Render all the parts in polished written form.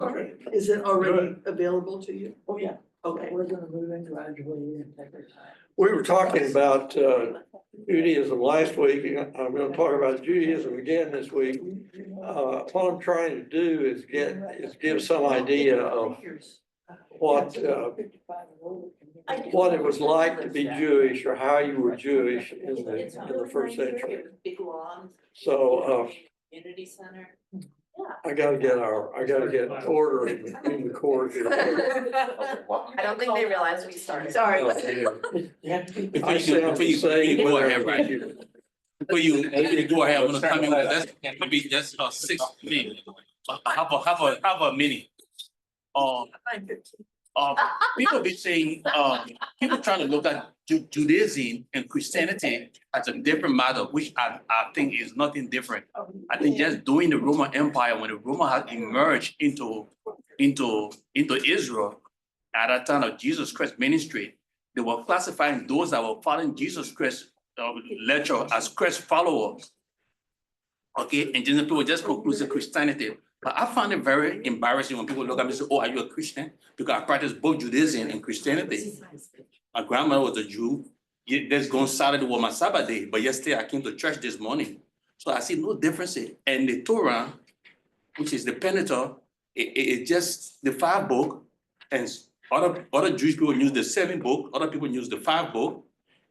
Okay. Is it already Good. available to you? Oh, yeah, Okay. we're gonna move in gradually and take our time. We were talking about Judaism last week, and I'm gonna talk about Judaism again this week. What I'm trying to do is give some idea of what it was like to be Jewish or how you were Jewish in the first century. So, Community center. I gotta get order in the court here. I don't think they realized we started. Sorry. I sound the same Go when ahead, I'm right. here. Before you go ahead, I'm gonna come in with that's maybe just 6 minutes. Have a minute. People be saying, people trying to look at Judaism and Christianity as a different matter, which I think is nothing different. I think just during the Roman Empire, when the Roman had emerged into Israel at that time of Jesus Christ's ministry, they were classifying those that were following Jesus Christ lecture as Christ followers. Okay, and then people just conclude Christianity. But I find it very embarrassing when people look at me and say, "Oh, are you a Christian?" Because I practice both Judaism and Christianity. My grandmother was a Jew. That's going Saturday was my Sabbath day, but yesterday I came to church this morning. So I see no difference. And the Torah, which is the Pentateuch, it's just the 5 book, and other Jewish people use the 7 book, other people use the 5 book,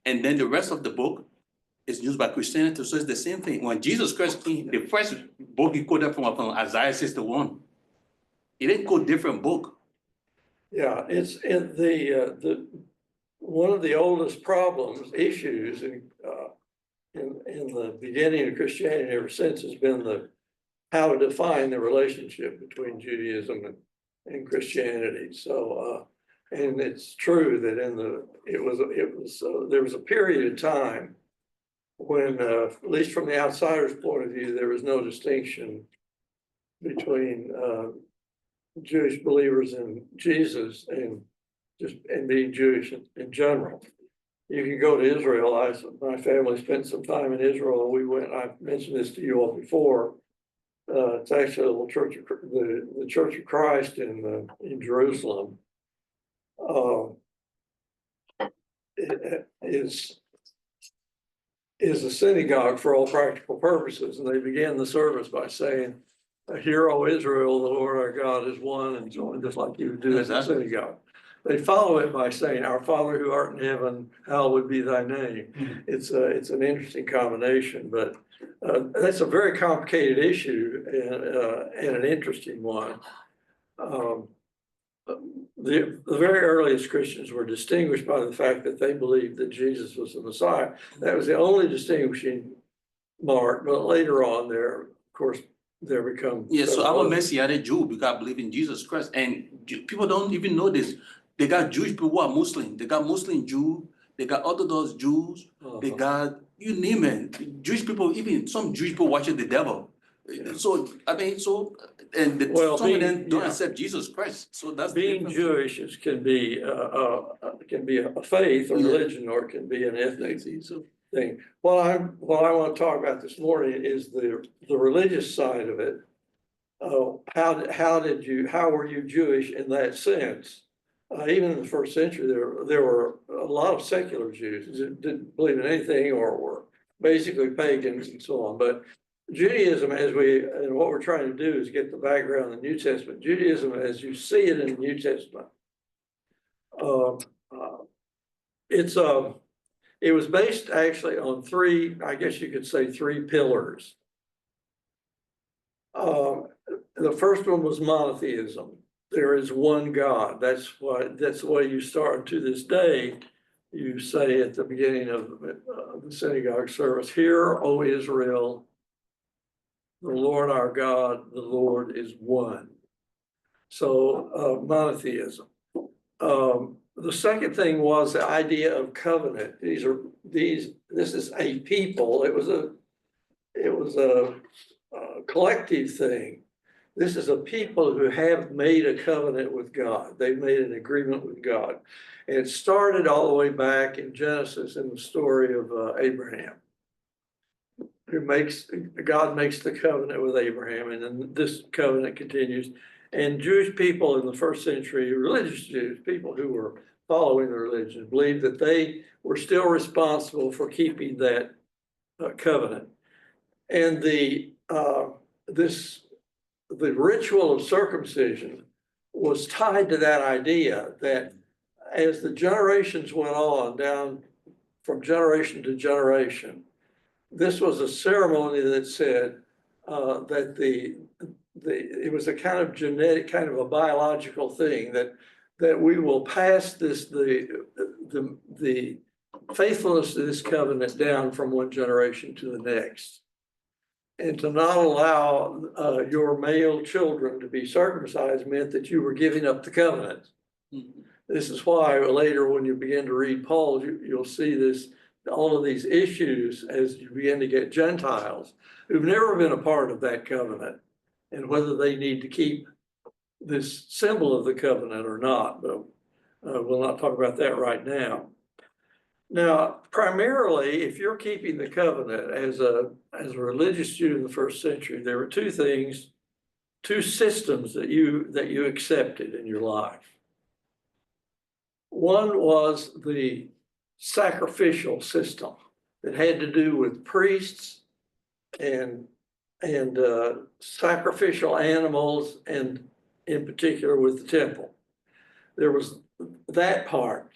and then the rest of the book is used by Christianity. So it's the same thing. When Jesus Christ came, the first book he quoted from Isaiah 61. He didn't quote different book. Yeah, it's in the one of the oldest issues in the beginning of Christianity ever since has been how to define the relationship between Judaism and Christianity. So, and it's true that there was a period of time when, at least from the outsider's point of view, there was no distinction between Jewish believers in Jesus and being Jewish in general. You can go to Israel. My family spent some time in Israel. I mentioned this to you all before. It's actually a little church of the Church of Christ in Jerusalem. It is a synagogue for all practical purposes, and they began the service by saying, "Hear, O Israel, the Lord our God is one," and so on, just like you would do in the synagogue. They follow it by saying, "Our Father who art in heaven, hallowed be thy name." It's an interesting combination, but that's a very complicated issue and an interesting one. The very earliest Christians were distinguished by the fact that they believed that Jesus was the Messiah. That was the only distinguishing mark, but later on there, of course, there become. Yeah, so I'm a Messianic Jew because I believe in Jesus Christ. And people don't even know this. They got Jewish people who are Muslim. They got Muslim Jews. They got Orthodox Jews. They got, you name it. Jewish people, even some Jewish people worship the devil. So, and some of them don't accept Jesus Christ. So that's being Jewish can be a faith or religion, or it can be an ethnic thing. What I want to talk about this morning is the religious side of it. How were you Jewish in that sense? Even in the first century, there were a lot of secular Jews that didn't believe in anything or were basically pagans and so on. But Judaism, and what we're trying to do is get the background in the New Testament. Judaism, as you see it in the New Testament, it was based actually on 3, I guess you could say 3 pillars. The first one was monotheism. There is one God. That's the way you start. To this day, you say at the beginning of the synagogue service, "Hear, O Israel, the Lord our God, the Lord is one." So monotheism. The second thing was the idea of covenant. This is a people. It was a collective thing. This is a people who have made a covenant with God. They've made an agreement with God. And it started all the way back in Genesis in the story of Abraham. God makes the covenant with Abraham, and then this covenant continues. And Jewish people in the first century, religious Jews, people who were following the religion, believed that they were still responsible for keeping that covenant. And the ritual of circumcision was tied to that idea that as the generations went on down from generation to generation, this was a ceremony that said that it was a kind of genetic, kind of a biological thing that we will pass the faithfulness to this covenant down from one generation to the next. And to not allow your male children to be circumcised meant that you were giving up the covenant. Mhm. This is why later when you begin to read Paul, you'll see all of these issues as you begin to get Gentiles who've never been a part of that covenant and whether they need to keep this symbol of the covenant or not, but we'll not talk about that right now. Now, primarily, if you're keeping the covenant as a religious Jew in the first century, there were two systems that you accepted in your life. One was the sacrificial system that had to do with priests and sacrificial animals, and in particular with the temple. There was that part.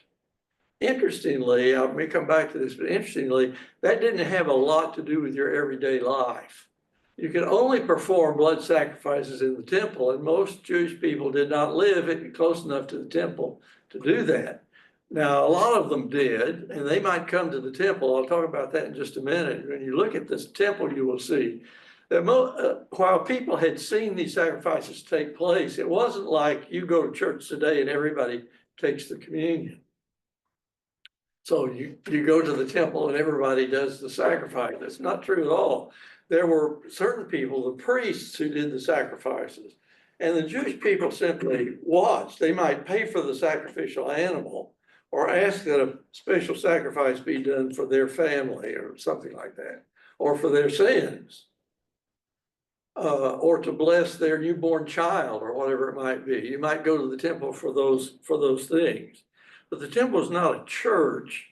Interestingly, I may come back to this, but interestingly, that didn't have a lot to do with your everyday life. You could only perform blood sacrifices in the temple, and most Jewish people did not live close enough to the temple to do that. Now, a lot of them did, and they might come to the temple. I'll talk about that in just a minute. When you look at this temple, you will see that while people had seen these sacrifices take place, it wasn't like you go to church today and everybody takes the communion. So you go to the temple and everybody does the sacrifice. That's not true at all. There were certain people, the priests, who did the sacrifices. And the Jewish people simply watched. They might pay for the sacrificial animal or ask that a special sacrifice be done for their family or something like that, or for their sins, or to bless their newborn child or whatever it might be. You might go to the temple for those things. But the temple was not a church,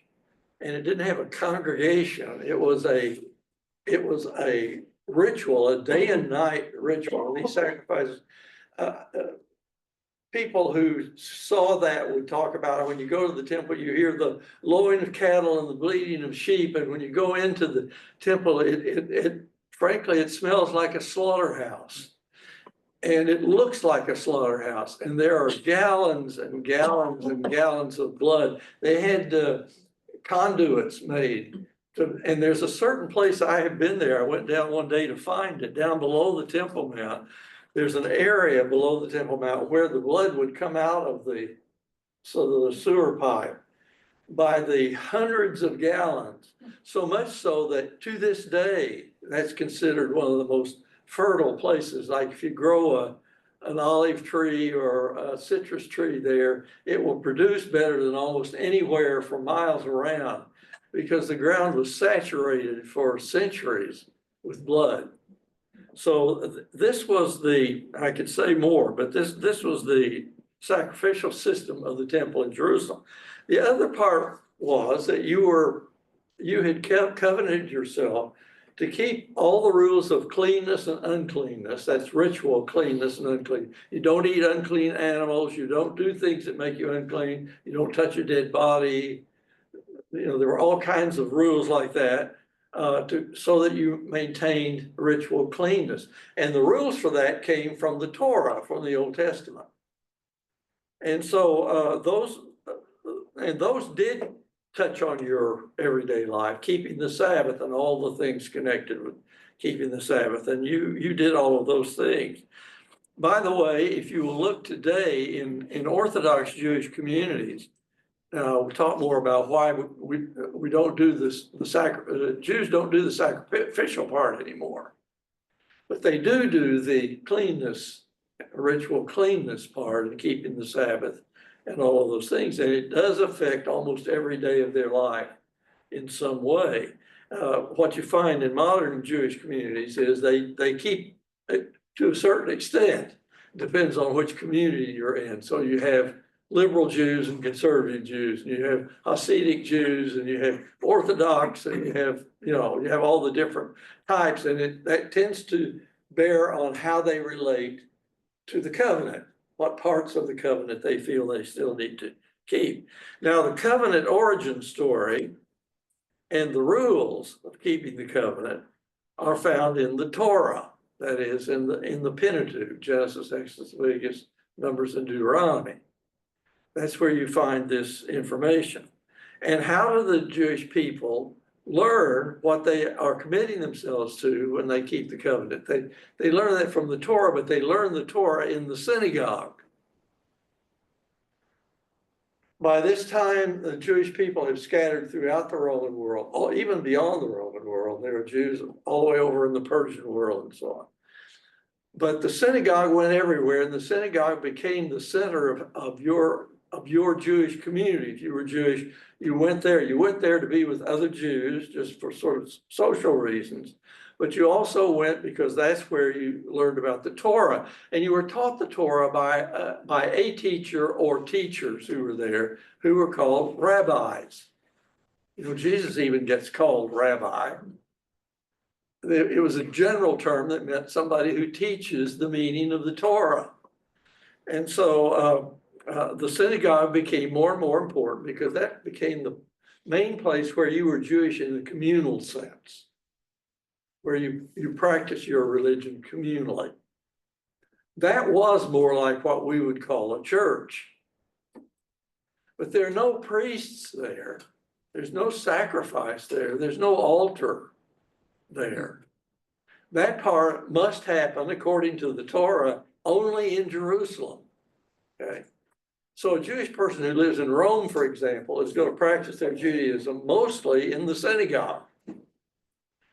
and it didn't have a congregation. It was a ritual, a day and night ritual. These sacrifices, people who saw that would talk about it. When you go to the temple, you hear the lowing of cattle and the bleating of sheep. And when you go into the temple, frankly, it smells like a slaughterhouse. And it looks like a slaughterhouse, and there are gallons and gallons and gallons of blood. They had conduits made, and there's a certain place, I have been there. I went down one day to find it, down below the Temple Mount. There's an area below the Temple Mount where the blood would come out of the sewer pipe by the hundreds of gallons. So much so that to this day, that's considered one of the most fertile places. Like if you grow an olive tree or a citrus tree there, it will produce better than almost anywhere for miles around because the ground was saturated for centuries with blood. So this was I could say more, but this was the sacrificial system of the temple in Jerusalem. The other part was that you had covenanted yourself to keep all the rules of cleanness and uncleanness. That's ritual cleanness and unclean. You don't eat unclean animals. You don't do things that make you unclean. You don't touch a dead body. There were all kinds of rules like that so that you maintained ritual cleanness. And the rules for that came from the Torah, from the Old Testament. And so those did touch on your everyday life, keeping the Sabbath and all the things connected with keeping the Sabbath. And you did all of those things. By the way, if you will look today in Orthodox Jewish communities, we'll talk more about why we don't do this. Jews don't do the sacrificial part anymore, but they do the cleanness, ritual cleanness part and keeping the Sabbath and all of those things. And it does affect almost every day of their life in some way. What you find in modern Jewish communities is they keep it to a certain extent. depends on which community you're in. So you have liberal Jews and conservative Jews, and you have Hasidic Jews, and you have Orthodox, and you have all the different types, and that tends to bear on how they relate to the covenant, what parts of the covenant they feel they still need to keep. Now, the covenant origin story and the rules of keeping the covenant are found in the Torah, that is, in the Pentateuch, Genesis, Exodus, Leviticus, Numbers, and Deuteronomy. That's where you find this information. And how do the Jewish people learn what they are committing themselves to when they keep the covenant? They learn that from the Torah, but they learn the Torah in the synagogue. By this time, the Jewish people have scattered throughout the Roman world, even beyond the Roman world. There are Jews all the way over in the Persian world and so on. But the synagogue went everywhere, and the synagogue became the center of your Jewish community. If you were Jewish, you went there. You went there to be with other Jews just for sort of social reasons. But you also went because that's where you learned about the Torah. And you were taught the Torah by a teacher or teachers who were there, who were called rabbis. You know, Jesus even gets called rabbi. It was a general term that meant somebody who teaches the meaning of the Torah. And so the synagogue became more and more important because that became the main place where you were Jewish in the communal sense, where you practice your religion communally. That was more like what we would call a church. But there are no priests there. There's no sacrifice there. There's no altar there. That part must happen, according to the Torah, only in Jerusalem. Okay. So a Jewish person who lives in Rome, for example, is going to practice their Judaism mostly in the synagogue.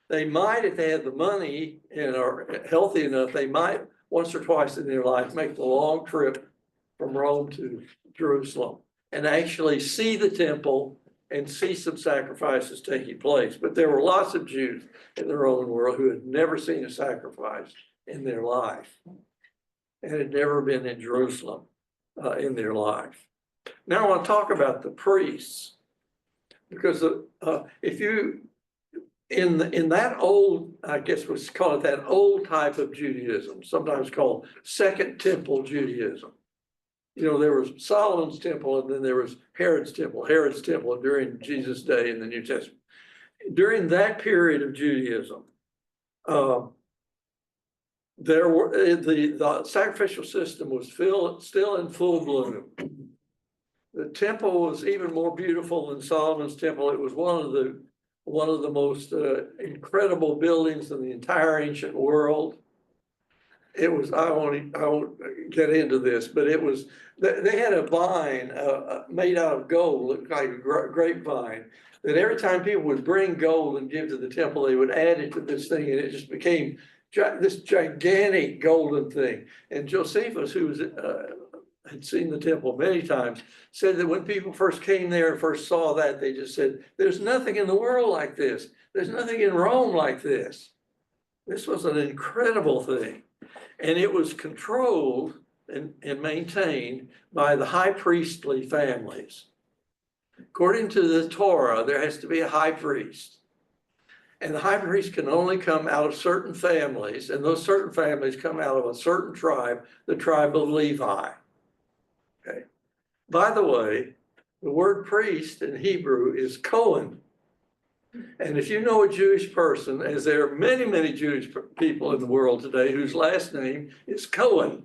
They might, if they had the money and are healthy enough, they might once or twice in their life make the long trip from Rome to Jerusalem and actually see the temple and see some sacrifices taking place. But there were lots of Jews in the Roman world who had never seen a sacrifice in their life and had never been in Jerusalem in their life. Now I want to talk about the priests, because if you, in that old, I guess we call it that old type of Judaism, sometimes called Second Temple Judaism. You know, there was Solomon's temple, and then there was Herod's temple during Jesus' day in the New Testament. During that period of Judaism, there were the sacrificial system was still in full bloom. The temple was even more beautiful than Solomon's temple. It was one of the most incredible buildings in the entire ancient world. It was, I won't get into this, but it was, they had a vine made out of gold, looked like a grapevine, that every time people would bring gold and give to the temple, they would add it to this thing, and it just became this gigantic golden thing. And Josephus, who was, had seen the temple many times, said that when people first came there and first saw that, they just said, there's nothing in the world like this. There's nothing in Rome like this. This was an incredible thing. And it was controlled and maintained by the high priestly families. According to the Torah, there has to be a high priest. And the high priest can only come out of certain families, and those certain families come out of a certain tribe, the tribe of Levi. Okay. By the way, the word priest in Hebrew is Cohen. And if you know a Jewish person, as there are many, many Jewish people in the world today whose last name is Cohen.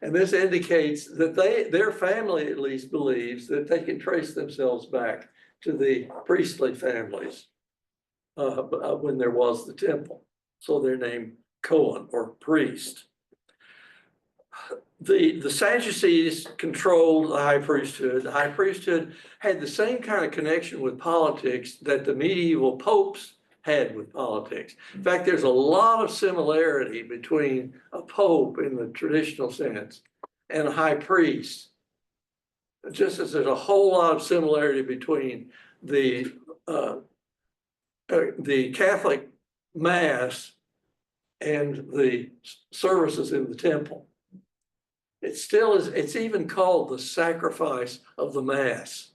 And this indicates that their family at least believes that they can trace themselves back to the priestly families when there was the temple. So they're named Cohen or priest. The Sadducees controlled the high priesthood. The high priesthood had the same kind of connection with politics that the medieval popes had with politics. In fact, there's a lot of similarity between a pope in the traditional sense and a high priest, just as there's a whole lot of similarity between the Catholic Mass and the services in the temple. It still is, it's even called the sacrifice of the Mass.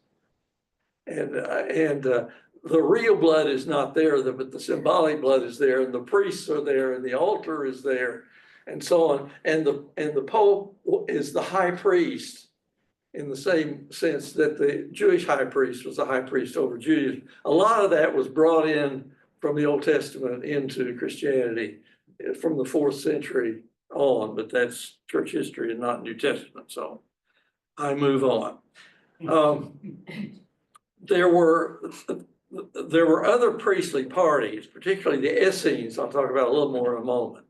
And the real blood is not there, but the symbolic blood is there, and the priests are there, and the altar is there, and so on. And the Pope is the high priest in the same sense that the Jewish high priest was the high priest over Judaism. A lot of that was brought in from the Old Testament into Christianity from the 4th century on, but that's church history and not New Testament. So I move on. There were other priestly parties, particularly the Essenes, I'll talk about a little more in a moment,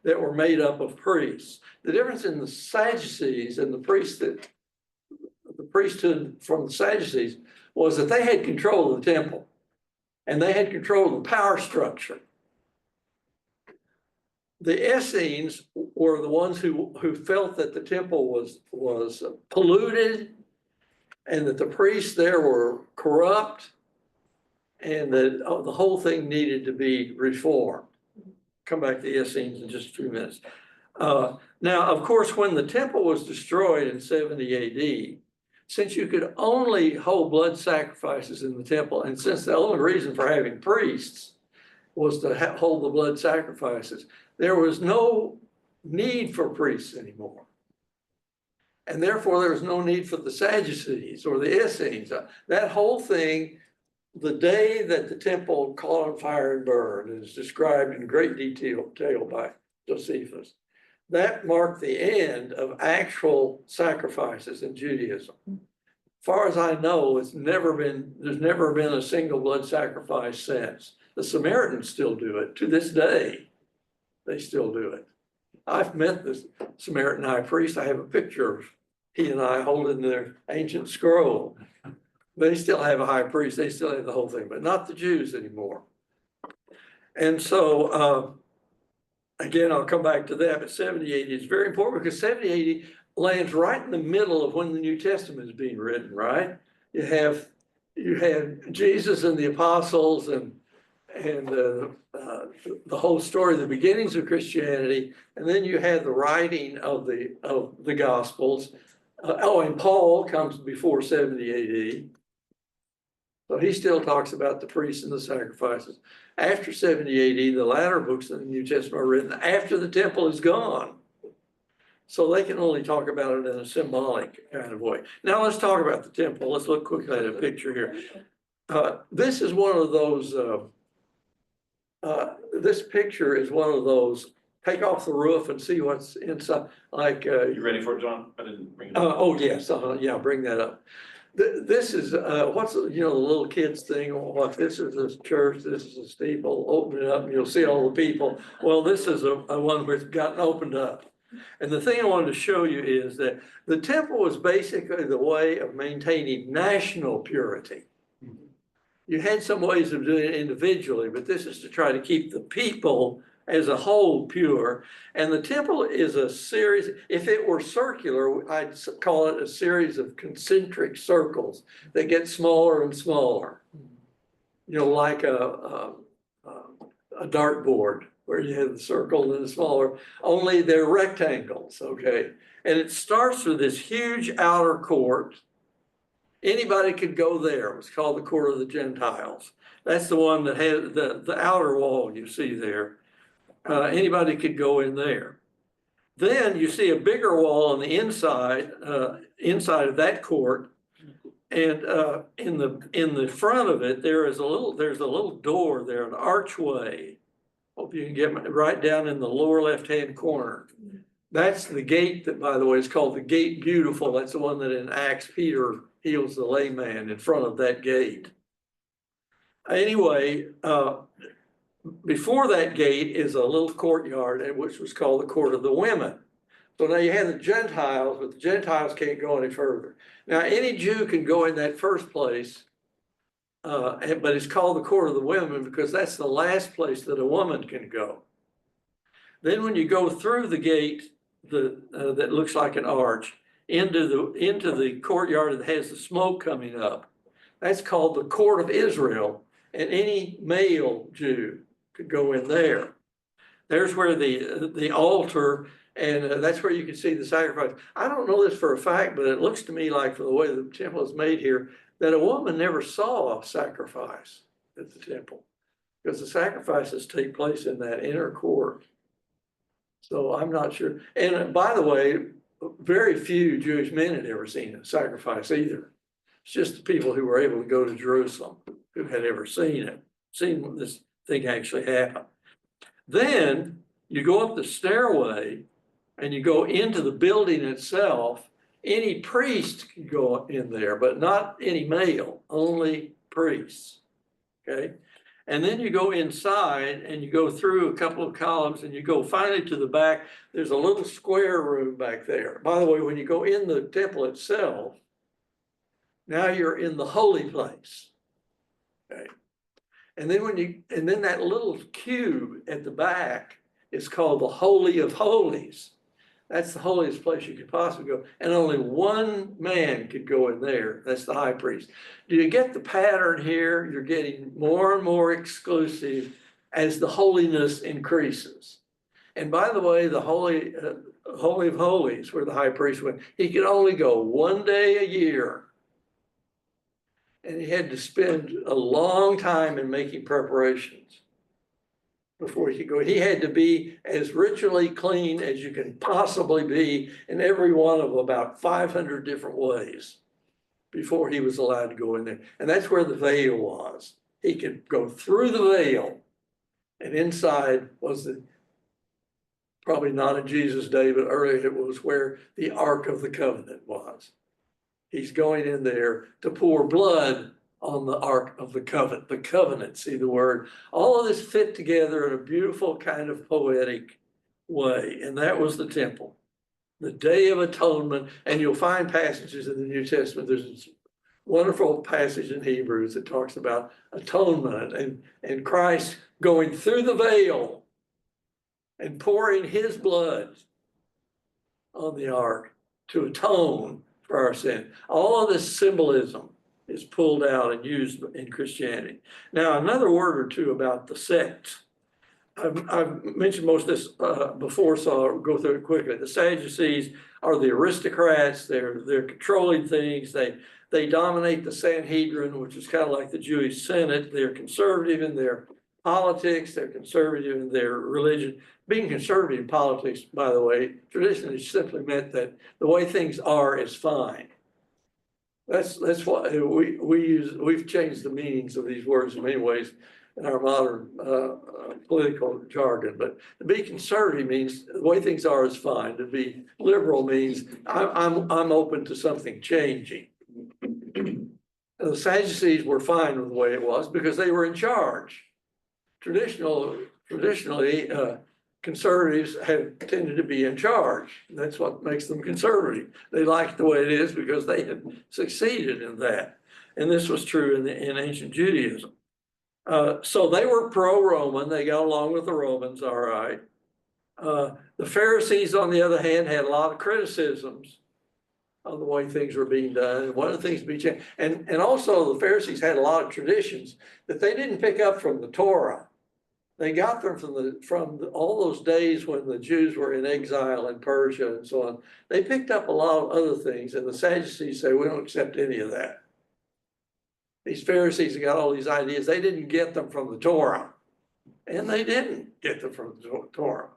that were made up of priests. The difference in the Sadducees and the priesthood from the Sadducees was that they had control of the temple and they had control of the power structure. The Essenes were the ones who felt that the temple was polluted and that the priests there were corrupt and that the whole thing needed to be reformed. Come back to the Essenes in just a few minutes. Now, of course, when the temple was destroyed in 70 AD, since you could only hold blood sacrifices in the temple, and since the only reason for having priests was to hold the blood sacrifices, there was no need for priests anymore. And therefore, there was no need for the Sadducees or the Essenes. That whole thing, the day that the temple caught on fire and burned, is described in great detail by Josephus. That marked the end of actual sacrifices in Judaism. As far as I know, there's never been a single blood sacrifice since. The Samaritans still do it to this day. They still do it. I've met the Samaritan high priest. I have a picture of he and I holding their ancient scroll. They still have a high priest. They still have the whole thing, but not the Jews anymore. And so, again, I'll come back to that, but 70 AD is very important because 70 AD lands right in the middle of when the New Testament is being written, right? You have Jesus and the apostles and the whole story, the beginnings of Christianity, and then you had the writing of the Gospels. And Paul comes before 70 AD. So he still talks about the priests and the sacrifices. After 70 AD, the latter books of the New Testament are written after the temple is gone. So they can only talk about it in a symbolic kind of way. Now let's talk about the temple. Let's look quickly at a picture here. This is one of those, this picture is one of those, take off the roof and see what's inside, like. You ready for it, John? I didn't bring it up. Oh, yes, yeah, bring that up. This is, what's, the little kids thing, what, this is a church, this is a steeple, open it up and you'll see all the people. Well, this is a one where it's gotten opened up. And the thing I wanted to show you is that the temple was basically the way of maintaining national purity. You had some ways of doing it individually, but this is to try to keep the people as a whole pure. And the temple is a series, if it were circular, I'd call it a series of concentric circles that get smaller and smaller. Like a dartboard where you have the circle and the smaller, only they're rectangles, okay? And it starts with this huge outer court. Anybody could go there. It was called the Court of the Gentiles. That's the one that had the outer wall you see there. Anybody could go in there. Then you see a bigger wall on the inside of that court, and in the front of it there's a little door there, an archway. Hope you can get right down in the lower left-hand corner. That's the gate that, by the way, is called the Gate Beautiful. That's the one that in Acts Peter heals the layman in front of that gate. Anyway, before that gate is a little courtyard, which was called the Court of the Women. So now you have the Gentiles, but the Gentiles can't go any further. Now, any Jew can go in that first place, but it's called the Court of the Women because that's the last place that a woman can go. Then when you go through the gate that looks like an arch into the courtyard that has the smoke coming up, that's called the Court of Israel, and any male Jew could go in there. There's where the altar And that's where you can see the sacrifice. I don't know this for a fact, but it looks to me like from the way the temple is made here, that a woman never saw a sacrifice at the temple. Because the sacrifices take place in that inner court. So I'm not sure. And by the way, very few Jewish men had ever seen a sacrifice either. It's just the people who were able to go to Jerusalem who had ever seen it, seen this thing actually happen. Then you go up the stairway and you go into the building itself. Any priest can go in there, but not any male, only priests. Okay. And then you go inside and you go through a couple of columns and you go finally to the back. There's a little square room back there. By the way, when you go in the temple itself, now you're in the holy place. Okay. And then that little cube at the back is called the Holy of Holies. That's the holiest place you could possibly go. And only one man could go in there. That's the high priest. Do you get the pattern here? You're getting more and more exclusive as the holiness increases. And by the way, the Holy of Holies, where the high priest went, he could only go one day a year. And he had to spend a long time in making preparations before he could go. He had to be as ritually clean as you can possibly be in every one of about 500 different ways before he was allowed to go in there. And that's where the veil was. He could go through the veil, and inside was probably not in Jesus' day, but earlier it was where the Ark of the Covenant was. He's going in there to pour blood on the Ark of the covenant, see the word. All of this fit together in a beautiful kind of poetic way. And that was the temple, the Day of Atonement. And you'll find passages in the New Testament. There's this wonderful passage in Hebrews that talks about atonement and Christ going through the veil and pouring his blood on the ark to atone for our sin. All of this symbolism is pulled out and used in Christianity. Now, another word or two about the sects. I've mentioned most of this before, so I'll go through it quickly. The Sadducees are the aristocrats. They're controlling things. They dominate the Sanhedrin, which is kind of like the Jewish Senate. They're conservative in their politics. They're conservative in their religion. Being conservative in politics, by the way, traditionally simply meant that the way things are is fine. That's what we use. We've changed the meanings of these words in many ways in our modern political jargon. But to be conservative means the way things are is fine. To be liberal means I'm open to something changing. The Sadducees were fine with the way it was because they were in charge. Traditionally, conservatives have tended to be in charge. That's what makes them conservative. They like the way it is because they had succeeded in that. And this was true in ancient Judaism. So they were pro-Roman. They got along with the Romans, all right. The Pharisees, on the other hand, had a lot of criticisms of the way things were being done. And one of the things to be changed. And also the Pharisees had a lot of traditions that they didn't pick up from the Torah. They got them from all those days when the Jews were in exile in Persia and so on. They picked up a lot of other things, and the Sadducees say, we don't accept any of that. These Pharisees have got all these ideas. They didn't get them from the Torah, and they didn't get them from the Torah.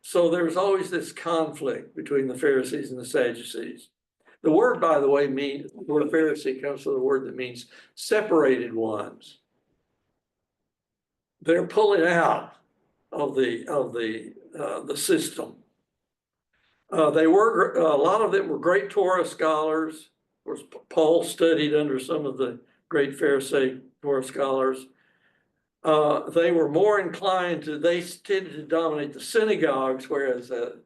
So there was always this conflict between the Pharisees and the Sadducees. The word, by the way, the word Pharisee comes from the word that means separated ones. They're pulling out of the system. They were a lot of them were great Torah scholars. Of course, Paul studied under some of the great Pharisee Torah scholars. They were more inclined they tended to dominate the synagogues, whereas the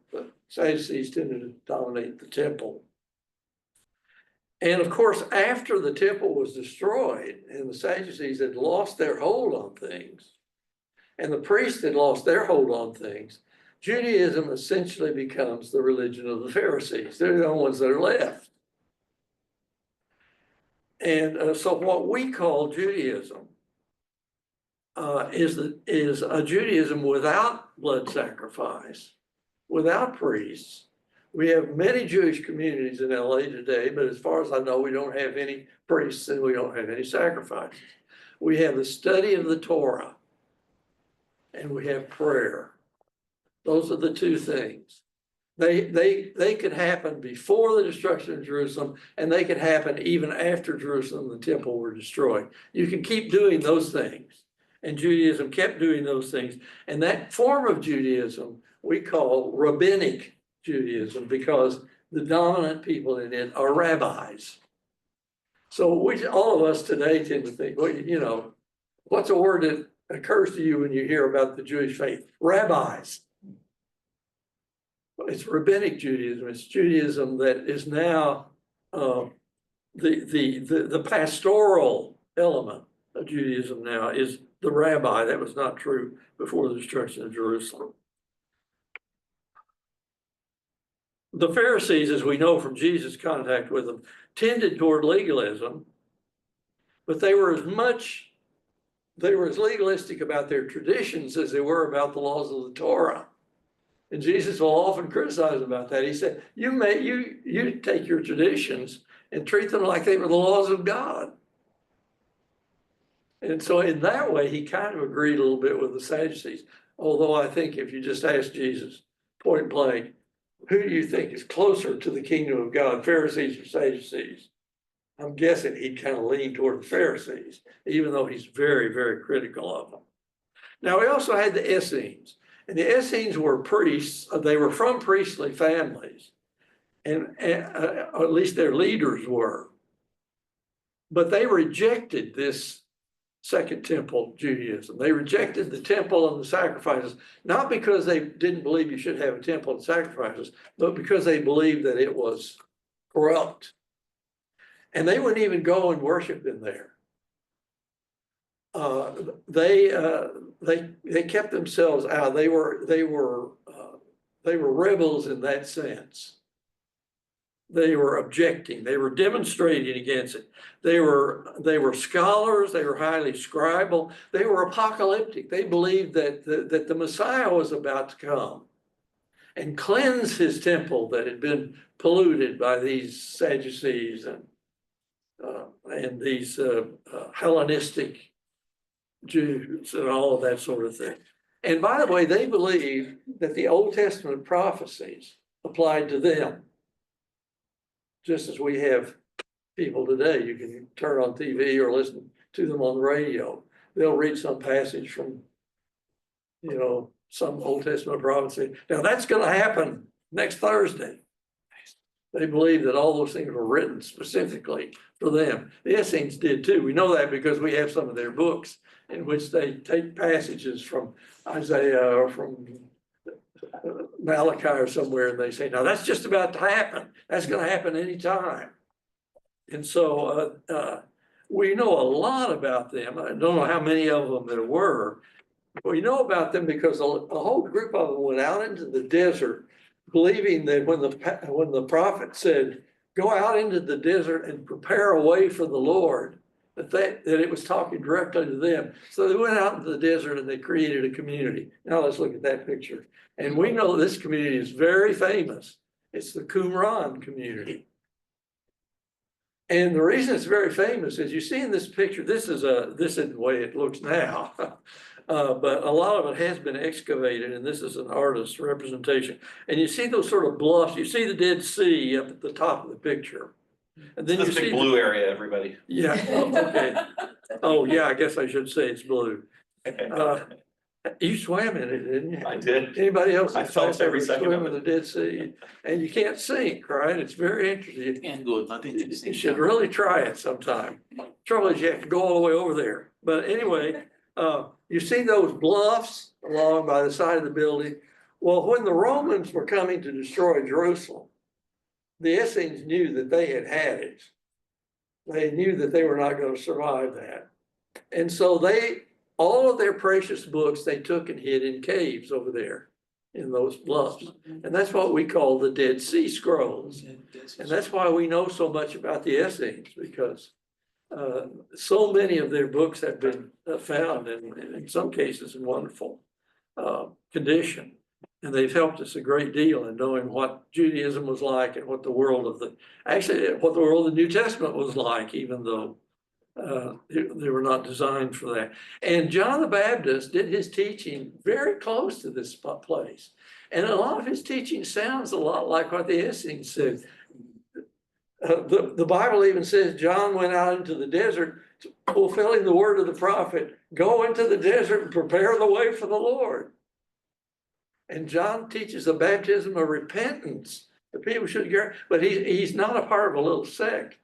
Sadducees tended to dominate the temple. And of course, after the temple was destroyed and the Sadducees had lost their hold on things, and the priests had lost their hold on things, Judaism essentially becomes the religion of the Pharisees. They're the only ones that are left. And so what we call Judaism is a Judaism without blood sacrifice, without priests. We have many Jewish communities in LA today, but as far as I know, we don't have any priests and we don't have any sacrifices. We have the study of the Torah and we have prayer. Those are the two things. They could happen before the destruction of Jerusalem, and they could happen even after Jerusalem and the temple were destroyed. You can keep doing those things. And Judaism kept doing those things. And that form of Judaism we call rabbinic Judaism because the dominant people in it are rabbis. So all of us today tend to think, well, you know, what's a word that occurs to you when you hear about the Jewish faith? Rabbis. It's rabbinic Judaism. It's Judaism that is now the pastoral element of Judaism now is the rabbi. That was not true before the destruction of Jerusalem. The Pharisees, as we know from Jesus' contact with them, tended toward legalism, but they were as legalistic about their traditions as they were about the laws of the Torah. And Jesus will often criticize about that. He said, you take your traditions and treat them like they were the laws of God. And so in that way, he kind of agreed a little bit with the Sadducees. Although I think if you just ask Jesus point blank, who do you think is closer to the kingdom of God, Pharisees or Sadducees? I'm guessing he'd kind of lean toward the Pharisees, even though he's very, very critical of them. Now, we also had the Essenes. And the Essenes were priests. They were from priestly families, and or at least their leaders were. But they rejected this Second Temple Judaism. They rejected the temple and the sacrifices, not because they didn't believe you should have a temple and sacrifices, but because they believed that it was corrupt. And they wouldn't even go and worship in there. They kept themselves out. They were rebels in that sense. They were objecting. They were demonstrating against it. They were scholars. They were highly scribal. They were apocalyptic. They believed that the Messiah was about to come and cleanse his temple that had been polluted by these Sadducees and these Hellenistic Jews and all of that sort of thing. And by the way, they believed that the Old Testament prophecies applied to them. Just as we have people today, you can turn on TV or listen to them on the radio. They'll read some passage from, you know, some Old Testament prophecy. Now that's going to happen next Thursday. They believe that all those things were written specifically for them. The Essenes did too. We know that because we have some of their books in which they take passages from Isaiah or from Malachi or somewhere, and they say, now that's just about to happen. That's going to happen anytime. And so we know a lot about them. I don't know how many of them there were, but we know about them because a whole group of them went out into the desert, believing that when the prophet said, go out into the desert and prepare a way for the Lord, that it was talking directly to them. So they went out into the desert and they created a community. Now let's look at that picture. And we know this community is very famous. It's the Qumran community. And the reason it's very famous is you see in this picture, this is the way it looks now. But a lot of it has been excavated, and this is an artist's representation. And you see those sort of bluffs. You see the Dead Sea up at the top of the picture. And then This you big see blue area, everybody. Yeah, okay. Oh, yeah, I guess I should say it's blue. You swam in it, didn't you? I did. Anybody else? I felt every second swim of in the Dead Sea, and you can't sink, right? It's very interesting. And go, nothing to You see. should really try it sometime. Trouble is you have to go all the way over there. But anyway, you see those bluffs along by the side of the building? Well, when the Romans were coming to destroy Jerusalem, the Essenes knew that they had it. They knew that they were not going to survive that. And so all of their precious books, they took and hid in caves over there in those bluffs. And that's what we call the Dead Sea Scrolls. And that's why we know so much about the Essenes, because so many of their books have been found in some cases in wonderful condition. And they've helped us a great deal in knowing what Judaism was like and what the world of what the world of the New Testament was like, even though they were not designed for that. And John the Baptist did his teaching very close to this place. And a lot of his teaching sounds a lot like what the Essenes said. The Bible even says John went out into the desert, fulfilling the word of the prophet, go into the desert and prepare the way for the Lord. And John teaches a baptism of repentance. The people should get, but he's not a part of a little sect.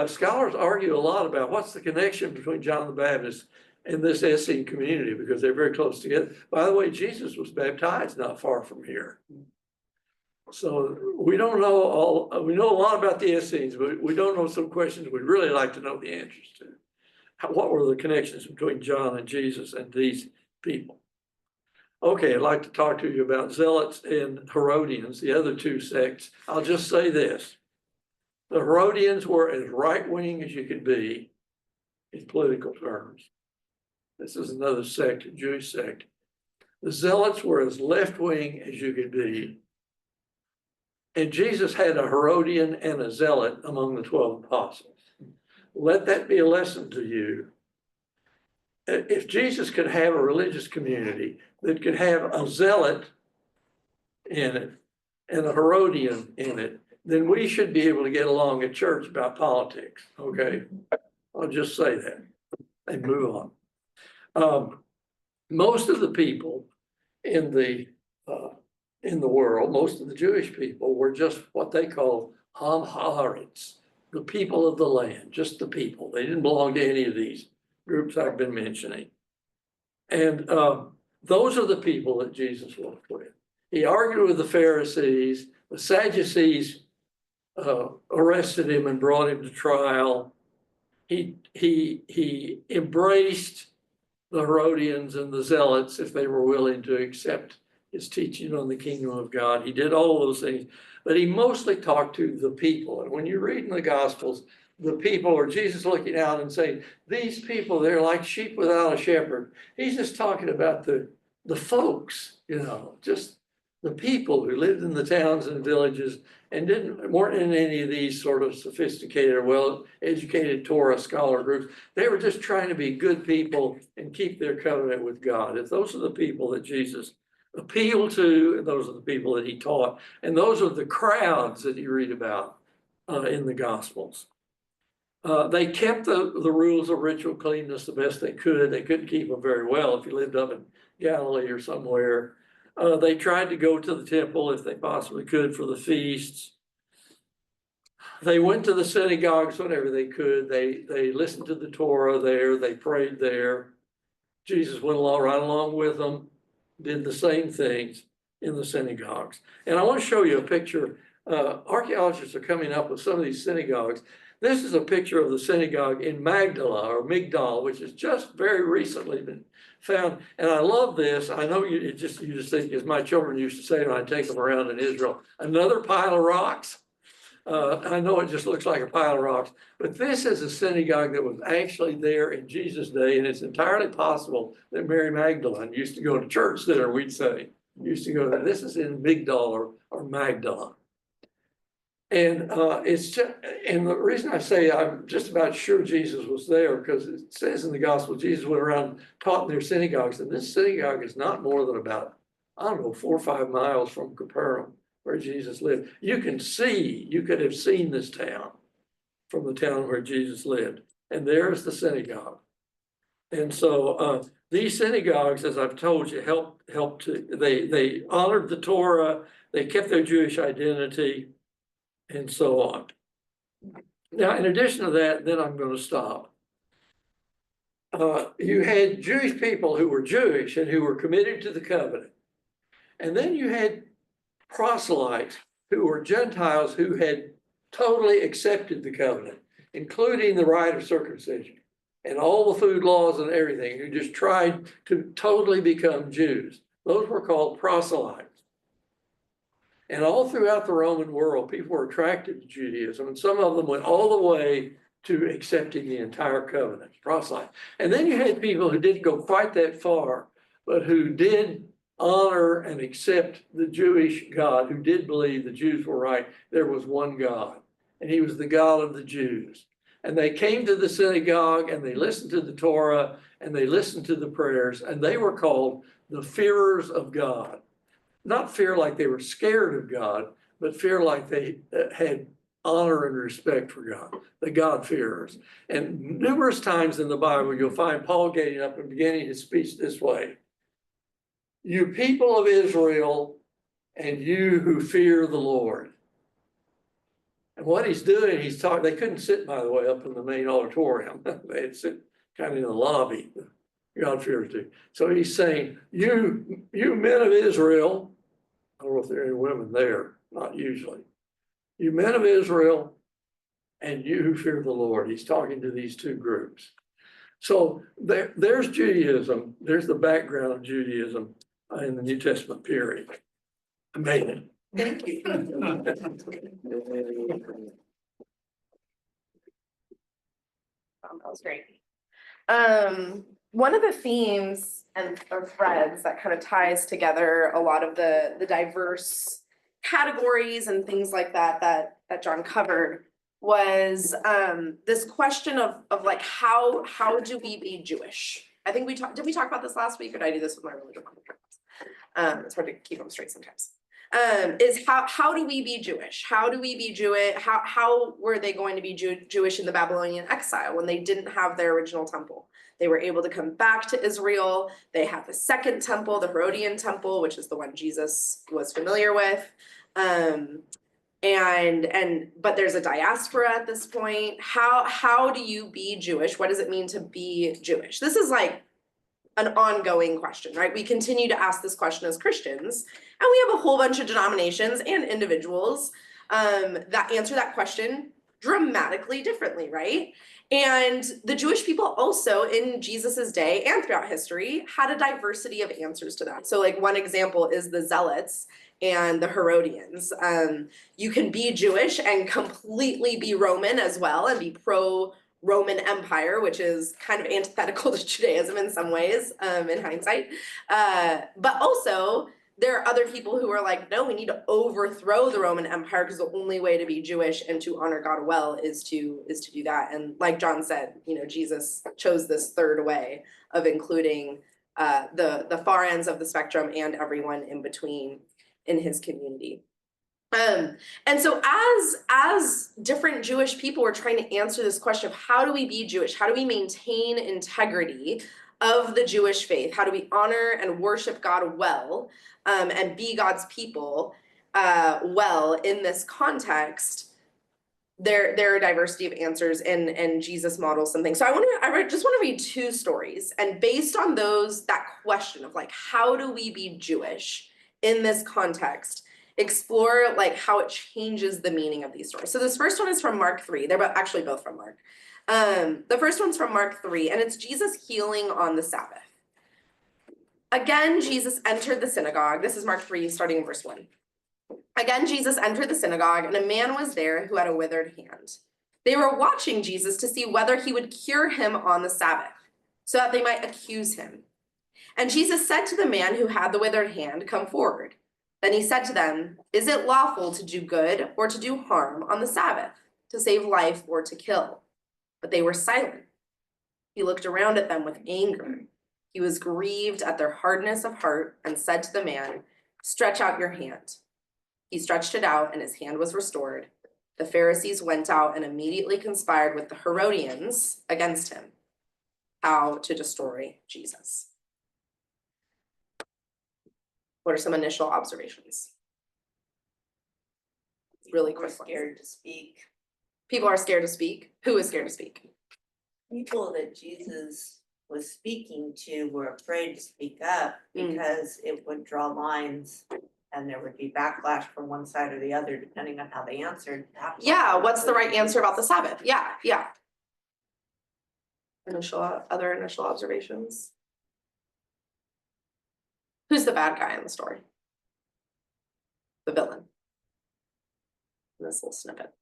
Scholars argue a lot about what's the connection between John the Baptist and this Essene community, because they're very close together. By the way, Jesus was baptized not far from here. So we don't know we know a lot about the Essenes, but we don't know some questions we'd really like to know the answers to. What were the connections between John and Jesus and these people? Okay, I'd like to talk to you about Zealots and Herodians, the other two sects. I'll just say this. The Herodians were as right-wing as you could be in political terms. This is another sect, a Jewish sect. The Zealots were as left-wing as you could be. And Jesus had a Herodian and a Zealot among the 12 apostles. Let that be a lesson to you. If Jesus could have a religious community that could have a Zealot in it and a Herodian in it, then we should be able to get along at church about politics, okay? I'll just say that and move on. Most of the people in the world, most of the Jewish people were just what they call Ham Haaretz, the people of the land, just the people. They didn't belong to any of these groups I've been mentioning. And those are the people that Jesus worked with. He argued with the Pharisees. The Sadducees arrested him and brought him to trial. He embraced the Herodians and the Zealots if they were willing to accept his teaching on the kingdom of God. He did all those things, but he mostly talked to the people. And when you read in the Gospels, the people, or Jesus looking out and saying, these people, they're like sheep without a shepherd. He's just talking about the folks, just the people who lived in the towns and villages and weren't in any of these sort of sophisticated or well-educated Torah scholar groups. They were just trying to be good people and keep their covenant with God. If those are the people that Jesus appealed to, and those are the people that he taught, and those are the crowds that you read about in the Gospels. They kept the rules of ritual cleanness the best they could. They couldn't keep them very well if you lived up in Galilee or somewhere. They tried to go to the temple if they possibly could for the feasts. They went to the synagogues whenever they could. They listened to the Torah there. They prayed there. Jesus went right along with them, did the same things in the synagogues. And I want to show you a picture. Archaeologists are coming up with some of these synagogues. This is a picture of the synagogue in Magdala or Migdal, which has just very recently been found. And I love this. I know you just think, as my children used to say when I take them around in Israel, another pile of rocks. I know it just looks like a pile of rocks, but this is a synagogue that was actually there in Jesus' day. And it's entirely possible that Mary Magdalene used to go to church there, we'd say. Used to go there. This is in Migdal or Magdala. And and the reason I say I'm just about sure Jesus was there, because it says in the gospel, Jesus went around taught in their synagogues, and this synagogue is not more than about, 4 or 5 miles from Capernaum, where Jesus lived. You could have seen this town from the town where Jesus lived. And there's the synagogue. And so these synagogues, as I've told you, they honored the Torah, they kept their Jewish identity, and so on. Now, in addition to that, then I'm going to stop. You had Jewish people who were Jewish and who were committed to the covenant. And then you had proselytes who were Gentiles who had totally accepted the covenant, including the rite of circumcision and all the food laws and everything, who just tried to totally become Jews. Those were called proselytes. And all throughout the Roman world, people were attracted to Judaism, and some of them went all the way to accepting the entire covenant, proselyte. And then you had people who didn't go quite that far, but who did honor and accept the Jewish God who did believe the Jews were right. There was one God, and he was the God of the Jews. And they came to the synagogue and they listened to the Torah and they listened to the prayers, and they were called the fearers of God. Not fear like they were scared of God, but fear like they had honor and respect for God, the God-fearers. And numerous times in the Bible, you'll find Paul getting up and beginning his speech this way. You people of Israel, and you who fear the Lord. And what he's doing, he's talking, they couldn't sit, by the way, up in the main auditorium. They'd sit kind of in the lobby, God-fearers do. So he's saying, you men of Israel, I don't know if there are any women there, not usually. You men of Israel, and you who fear the Lord. He's talking to these two groups. So there's Judaism. There's the background of Judaism in the New Testament period. Amazing. Thank you. That was great. One of the themes and or threads that kind of ties together a lot of the diverse categories and things like that John covered was this question of like how do we be Jewish? I think did we talk about this last week, or did I do this with my religion? It's hard to keep them straight sometimes. Is how do we be Jewish? How do we be Jewish? How were they going to be Jewish in the Babylonian exile when they didn't have their original temple? They were able to come back to Israel. They had the second temple, the Herodian temple, which is the one Jesus was familiar with. But there's a diaspora at this point. How do you be Jewish? What does it mean to be Jewish? This is like an ongoing question, right? We continue to ask this question as Christians, and we have a whole bunch of denominations and individuals that answer that question dramatically differently, right? And the Jewish people also in Jesus's day and throughout history had a diversity of answers to that. So like one example is the Zealots and the Herodians. You can be Jewish and completely be Roman as well and be pro-Roman Empire, which is kind of antithetical to Judaism in some ways, in hindsight. But also, there are other people who are like, no, we need to overthrow the Roman Empire because the only way to be Jewish and to honor God well is to do that. And like John said, Jesus chose this third way of including the far ends of the spectrum and everyone in between in his community. And so as different Jewish people were trying to answer this question of how do we be Jewish? How do we maintain integrity of the Jewish faith? How do we honor and worship God well and be God's people well in this context? There are a diversity of answers, and Jesus models some things. So I just want to read two stories, and based on that question of like, how do we be Jewish in this context, explore like how it changes the meaning of these stories. So this first one is from Mark 3. They're actually both from Mark. The first one's from Mark 3, and it's Jesus healing on the Sabbath. Again, Jesus entered the synagogue. This is Mark 3, starting in verse 1. Again, Jesus entered the synagogue, and a man was there who had a withered hand. They were watching Jesus to see whether he would cure him on the Sabbath, so that they might accuse him. And Jesus said to the man who had the withered hand, "Come forward." Then he said to them, "Is it lawful to do good or to do harm on the Sabbath, to save life or to kill?" But they were silent. He looked around at them with anger. He was grieved at their hardness of heart and said to the man, "Stretch out your hand." He stretched it out, and his hand was restored. The Pharisees went out and immediately conspired with the Herodians against him, how to destroy Jesus. What are some initial observations? Really quick. Scared to speak. People are scared to speak. Who is scared to speak? People that Jesus was speaking to were afraid to speak up because it would draw lines and there would be backlash from one side or the other, depending on how they answered. Yeah, what's the right answer about the Sabbath? Yeah. Other initial observations? Who's the bad guy in the story? The villain. In this little snippet.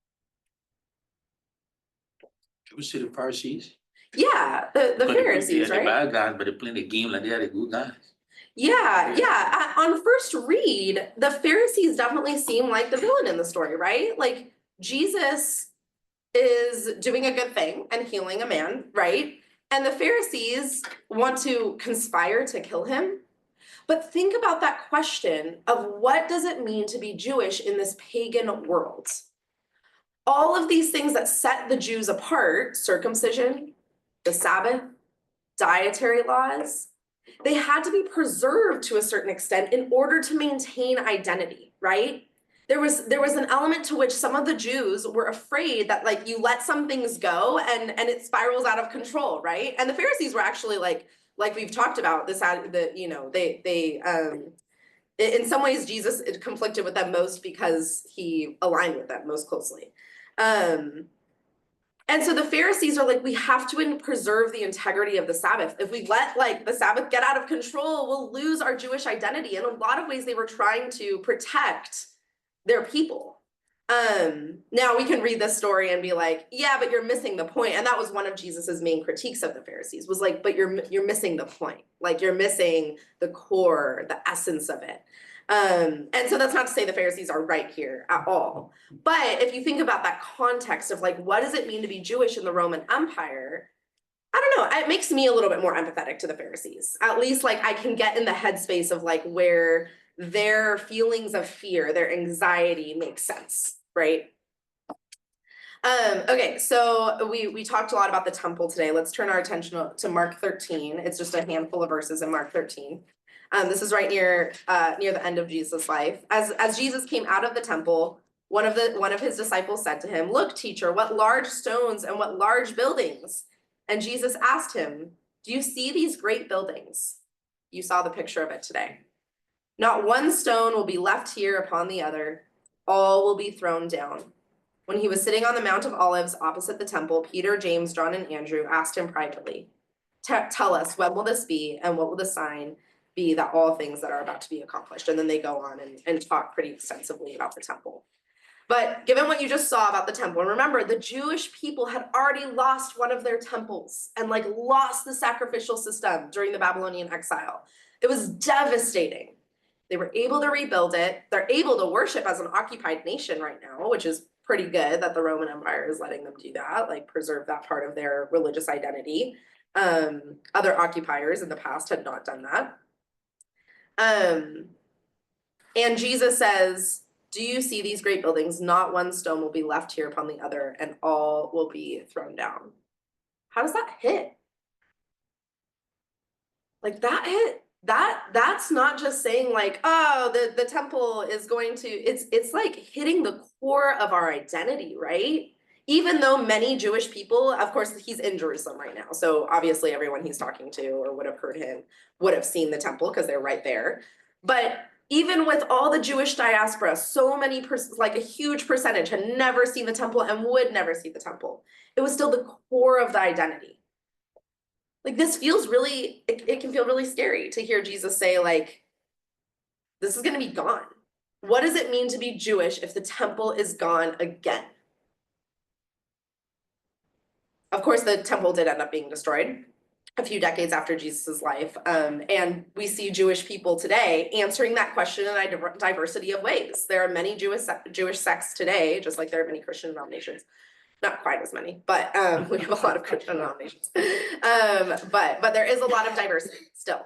You see the Pharisees? Yeah, the Pharisees, They're right? the bad guys, but they're playing the game like they are the good guys. Yeah. On first read, the Pharisees definitely seem like the villain in the story, right? Like Jesus is doing a good thing and healing a man, right? And the Pharisees want to conspire to kill him. But think about that question of what does it mean to be Jewish in this pagan world? All of these things that set the Jews apart, circumcision, the Sabbath, dietary laws, they had to be preserved to a certain extent in order to maintain identity, right? There was an element to which some of the Jews were afraid that like you let some things go and it spirals out of control, right? And the Pharisees were actually like we've talked about this, they in some ways Jesus conflicted with them most because he aligned with them most closely. And so the Pharisees are like, we have to preserve the integrity of the Sabbath. If we let like the Sabbath get out of control, we'll lose our Jewish identity. In a lot of ways, they were trying to protect their people. Now we can read this story and be like, yeah, but you're missing the point. And that was one of Jesus's main critiques of the Pharisees was like, but you're missing the point. Like you're missing the core, the essence of it. And so that's not to say the Pharisees are right here at all. But if you think about that context of like, what does it mean to be Jewish in the Roman Empire? I don't know, it makes me a little bit more empathetic to the Pharisees. At least like I can get in the headspace of like where their feelings of fear, their anxiety makes sense, right? Okay, so we talked a lot about the temple today. Let's turn our attention to Mark 13. It's just a handful of verses in Mark 13. This is right near the end of Jesus' life. As Jesus came out of the temple, one of his disciples said to him, "Look, teacher, what large stones and what large buildings." And Jesus asked him, "Do you see these great buildings?" You saw the picture of it today. "Not one stone will be left here upon the other. All will be thrown down." When he was sitting on the Mount of Olives opposite the temple, Peter, James, John, and Andrew asked him privately, "Tell us, when will this be, and what will the sign be that all things that are about to be accomplished?" And then they go on and talk pretty extensively about the temple. But given what you just saw about the temple, and remember, the Jewish people had already lost one of their temples and like lost the sacrificial system during the Babylonian exile. It was devastating. They were able to rebuild it. They're able to worship as an occupied nation right now, which is pretty good that the Roman Empire is letting them do that, like preserve that part of their religious identity. Other occupiers in the past had not done that. And Jesus says, "Do you see these great buildings? Not one stone will be left here upon the other, and all will be thrown down." How does that hit? Like that hit, that's not just saying like, oh, the temple is going to, it's like hitting the core of our identity, right? Even though many Jewish people, of course, he's in Jerusalem right now. So obviously everyone he's talking to or would have heard him would have seen the temple because they're right there. But even with all the Jewish diaspora, so many, like a huge percentage had never seen the temple and would never see the temple. It was still the core of the identity. Like this feels really, it can feel really scary to hear Jesus say like, this is gonna be gone. What does it mean to be Jewish if the temple is gone again? Of course, the temple did end up being destroyed a few decades after Jesus's life. And we see Jewish people today answering that question in a diversity of ways. There are many Jewish sects today, just like there are many Christian denominations. Not quite as many, but we have a lot of Christian denominations. But there is a lot of diversity still.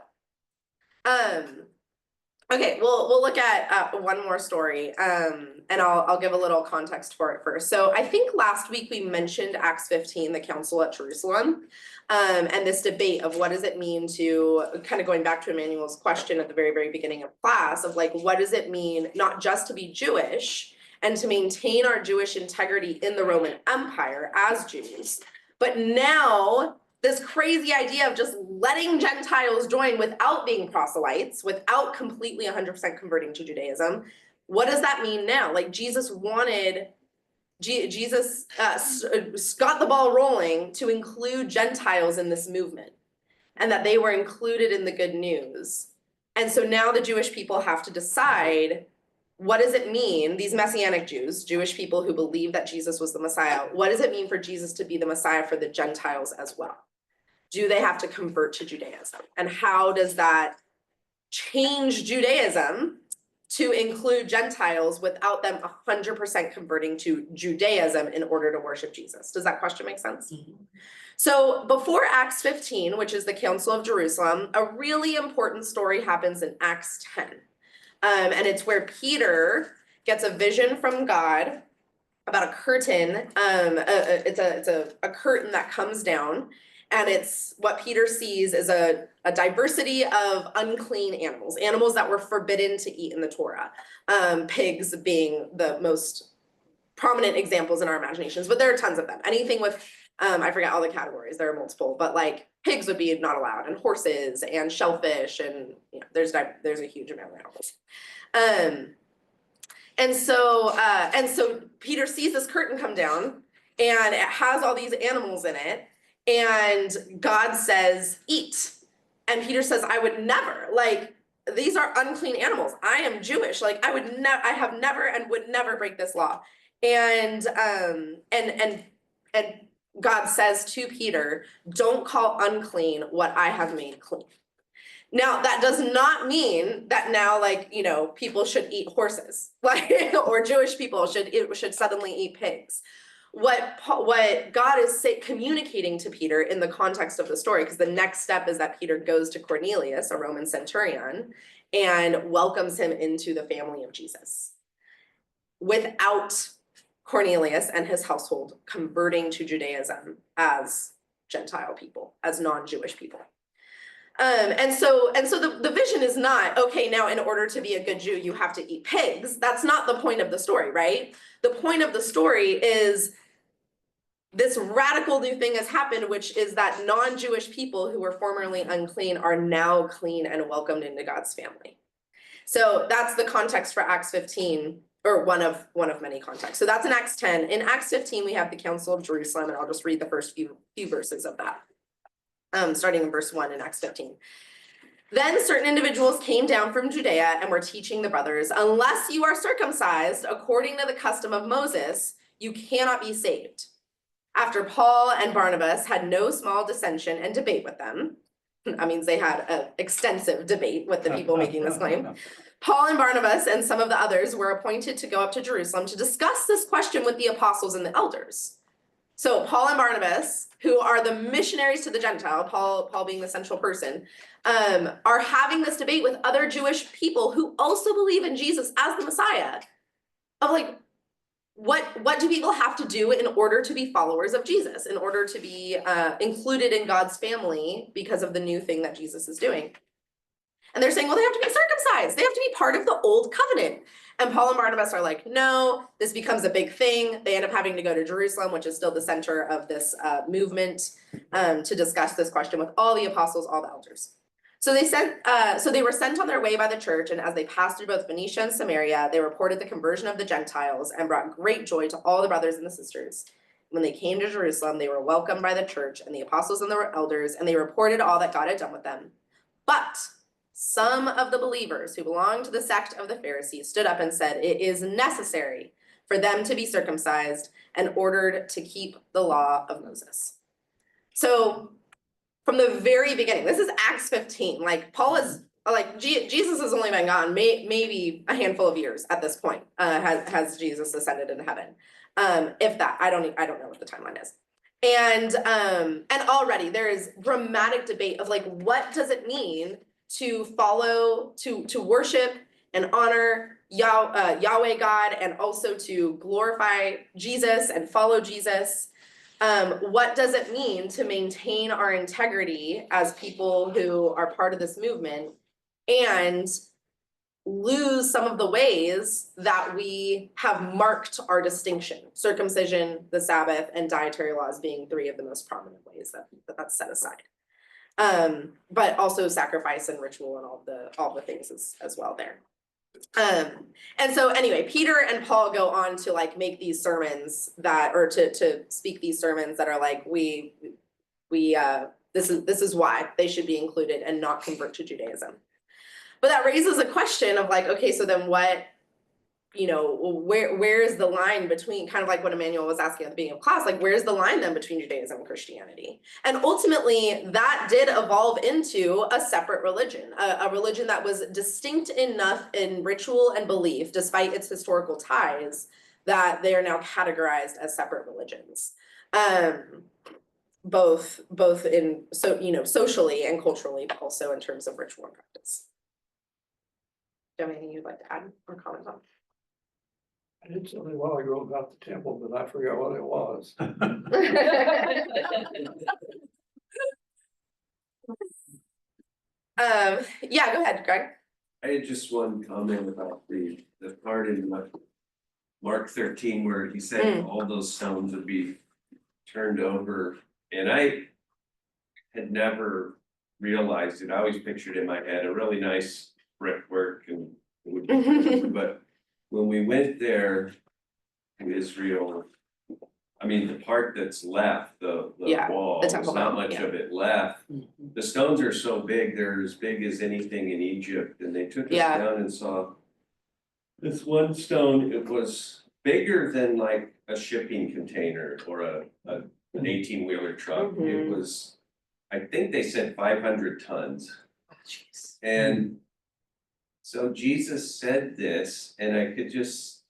Okay, we'll look at one more story, and I'll give a little context for it first. So I think last week we mentioned Acts 15, the council at Jerusalem, and this debate of what does it mean to, kind of going back to Emmanuel's question at the very, very beginning of class, of like, what does it mean not just to be Jewish and to maintain our Jewish integrity in the Roman Empire as Jews, but now this crazy idea of just letting Gentiles join without being proselytes, without completely 100% converting to Judaism. What does that mean now? Like Jesus wanted, Jesus got the ball rolling to include Gentiles in this movement and that they were included in the good news. And so now the Jewish people have to decide, what does it mean, these Messianic Jews, Jewish people who believe that Jesus was the Messiah, what does it mean for Jesus to be the Messiah for the Gentiles as well? Do they have to convert to Judaism? And how does that change Judaism to include Gentiles without them 100% converting to Judaism in order to worship Jesus. Does that question make sense? So before Acts 15, which is the Council of Jerusalem, a really important story happens in Acts 10. And it's where Peter gets a vision from God about a curtain. It's a curtain that comes down, and it's what Peter sees is a diversity of unclean animals that were forbidden to eat in the Torah. Pigs being the most prominent examples in our imaginations, but there are tons of them. Anything with I forget all the categories, there are multiple, but like pigs would be not allowed, and horses and shellfish, and you know, there's a huge amount of animals. And so Peter sees this curtain come down, and it has all these animals in it, and God says, eat. And Peter says, I would never, like, these are unclean animals. I am Jewish. Like, I have never and would never break this law. And God says to Peter, don't call unclean what I have made clean. Now, that does not mean that now, like, you know, people should eat horses, like, or Jewish people should suddenly eat pigs. What God is communicating to Peter in the context of the story, because the next step is that Peter goes to Cornelius, a Roman centurion, and welcomes him into the family of Jesus, without Cornelius and his household converting to Judaism as Gentile people, as non-Jewish people. And so the vision is not, okay, now in order to be a good Jew, you have to eat pigs. That's not the point of the story, right? The point of the story is this radical new thing has happened, which is that non-Jewish people who were formerly unclean are now clean and welcomed into God's family. So that's the context for Acts 15, or one of many contexts. So that's in Acts 10. In Acts 15, we have the Council of Jerusalem, and I'll just read the first few verses of that. Starting in verse 1 in Acts 15. Then certain individuals came down from Judea and were teaching the brothers, unless you are circumcised according to the custom of Moses, you cannot be saved. After Paul and Barnabas had no small dissension and debate with them, that means they had an extensive debate with the people making this claim, Paul and Barnabas and some of the others were appointed to go up to Jerusalem to discuss this question with the apostles and the elders. So Paul and Barnabas, who are the missionaries to the Gentile, Paul being the central person, are having this debate with other Jewish people who also believe in Jesus as the Messiah, of like, what do people have to do in order to be followers of Jesus, in order to be included in God's family because of the new thing that Jesus is doing? And they're saying, well, they have to be circumcised. They have to be part of the old covenant. And Paul and Barnabas are like, no, this becomes a big thing. They end up having to go to Jerusalem, which is still the center of this movement, to discuss this question with all the apostles, all the elders. So they were sent on their way by the church, and as they passed through both Phoenicia and Samaria, they reported the conversion of the Gentiles and brought great joy to all the brothers and the sisters. When they came to Jerusalem, they were welcomed by the church and the apostles and the elders, and they reported all that God had done with them. But some of the believers who belonged to the sect of the Pharisees stood up and said, it is necessary for them to be circumcised and ordered to keep the law of Moses. So from the very beginning, this is Acts 15, like Paul is, like Jesus has only been gone maybe a handful of years at this point, has Jesus ascended into heaven. If that, I don't know what the timeline is. And already there is dramatic debate of like, what does it mean to follow, to worship and honor Yahweh God, and also to glorify Jesus and follow Jesus. What does it mean to maintain our integrity as people who are part of this movement and lose some of the ways that we have marked our distinction? Circumcision, the Sabbath, and dietary laws being three of the most prominent ways that's set aside. But also sacrifice and ritual and all the things as well there. And so anyway, Peter and Paul go on to like make these sermons to speak these sermons that are like, this is why they should be included and not convert to Judaism. But that raises a question of like, okay, so then what where is the line between, kind of like what Emmanuel was asking at the beginning of class, like where's the line then between Judaism and Christianity? And ultimately that did evolve into a separate religion, a religion that was distinct enough in ritual and belief, despite its historical ties, that they are now categorized as separate religions. Both in socially and culturally, but also in terms of ritual and practice. Do you have anything you'd like to add or comment on? I did something a while ago about the temple, but I forgot what it was. Yeah, go ahead, Greg. I had just one comment about the part in Mark 13 where he said all those stones would be turned over. And I had never realized it. I always pictured in my head a really nice brickwork and wood, but when we went there to Israel, I mean, the part that's left, the wall, the there's Temple not Mount, much of it left. The stones are so big, they're as big as anything in Egypt, and they took us down and saw this one stone. It was bigger than like a shipping container or an 18-wheeler truck. It was, I think they said 500 tons. And so Jesus said this, and I could just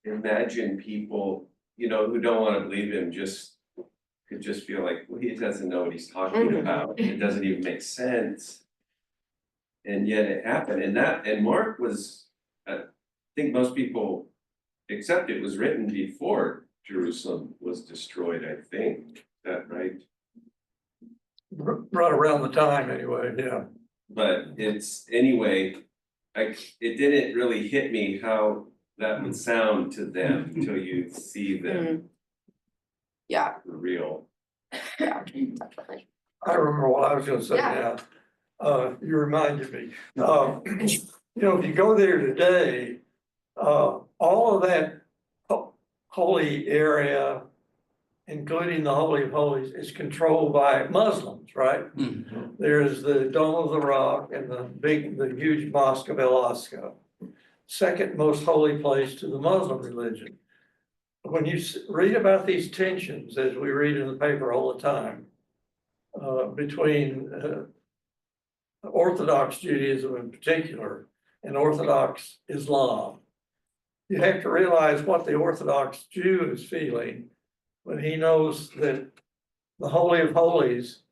imagine people, who don't want to believe him, could just feel like, well, he doesn't know what he's talking about. It doesn't even make sense. And yet it happened. And Mark was, I think most people accept it was written before Jerusalem was destroyed, I think. Is that right? Right around the time anyway, yeah. But anyway, it didn't really hit me how that would sound to them until you see them. Yeah. For real. Yeah, definitely. I remember what I was gonna say Yeah. now. You reminded me. If you go there today, all of that holy area, including the Holy of Holies, is controlled by Muslims, right? There's the Dome of the Rock and the huge Mosque of El-Aqsa, second most holy place to the Muslim religion. When you read about these tensions, as we read in the paper all the time, between Orthodox Judaism in particular and Orthodox Islam, you have to realize what the Orthodox Jew is feeling when he knows that the Holy of Holies,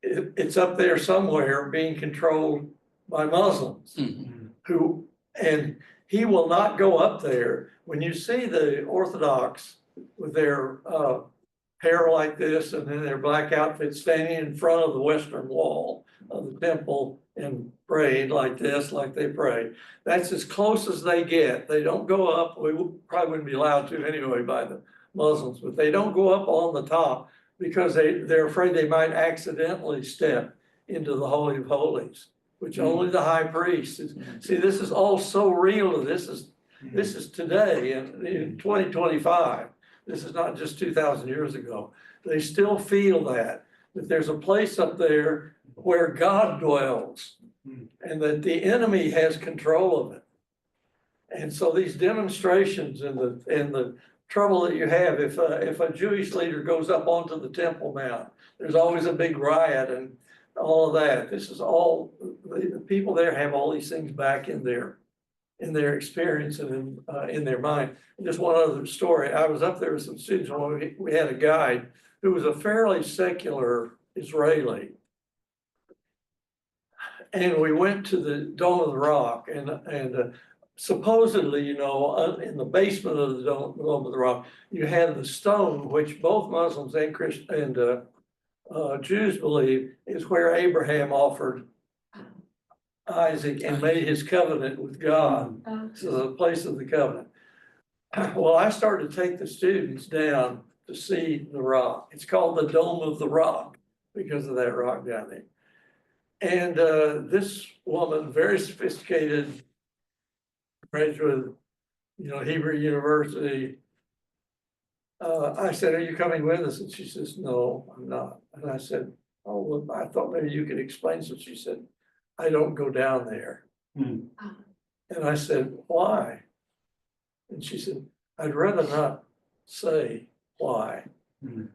it's up there somewhere being controlled by Muslims and he will not go up there. When you see the Orthodox with their hair like this and then their black outfits standing in front of the western wall of the temple and praying like this, like they pray, that's as close as they get. They don't go up. We probably wouldn't be allowed to anyway by the Muslims, but they don't go up on the top because they're afraid they might accidentally step into the Holy of Holies, which only the high priest is. See, this is all so real. This is today in 2025. This is not just 2,000 years ago. They still feel that there's a place up there where God dwells and that the enemy has control of it. And so these demonstrations and the trouble that you have, if a Jewish leader goes up onto the Temple Mount, there's always a big riot and all of that. This is all, the people there have all these things back in their experience and in their mind. And just one other story. I was up there with some students when we had a guide who was a fairly secular Israeli. And we went to the Dome of the Rock and supposedly, in the basement of the Dome of the Rock, you had the stone, which both Muslims and Jews believe is where Abraham offered Isaac and made his covenant with God. So the place of the covenant. Well, I started to take the students down to see the rock. It's called the Dome of the Rock because of that rock down there. And this woman, very sophisticated, graduate, Hebrew University. I said, "Are you coming with us?" And she says, "No, I'm not." And I said, "Oh, well, I thought maybe you could explain." So she said, "I don't go down there." And I said, "Why?" And she said, I'd rather not say why. Mhm.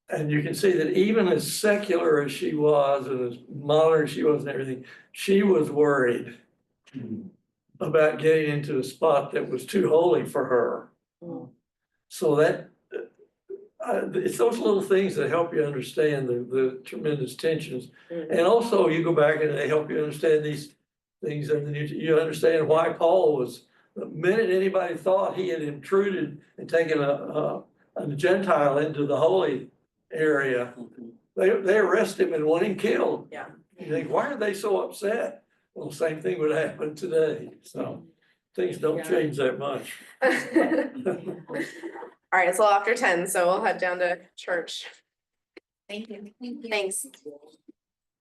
And you can see that even as secular as she was and as modern as she was and everything, she was worried about getting into a spot that was too holy for her. So that, it's those little things that help you understand the tremendous tensions. And also you go back and they help you understand these things, and then you understand why Paul was, the minute anybody thought he had intruded and taken a Gentile into the holy area, they arrest him and want him killed. Yeah. You think, why are they so upset? Well, the same thing would happen today, so things don't Yeah. change that much. All right, it's a little after 10, so we'll head down to church. Thank you. Thanks.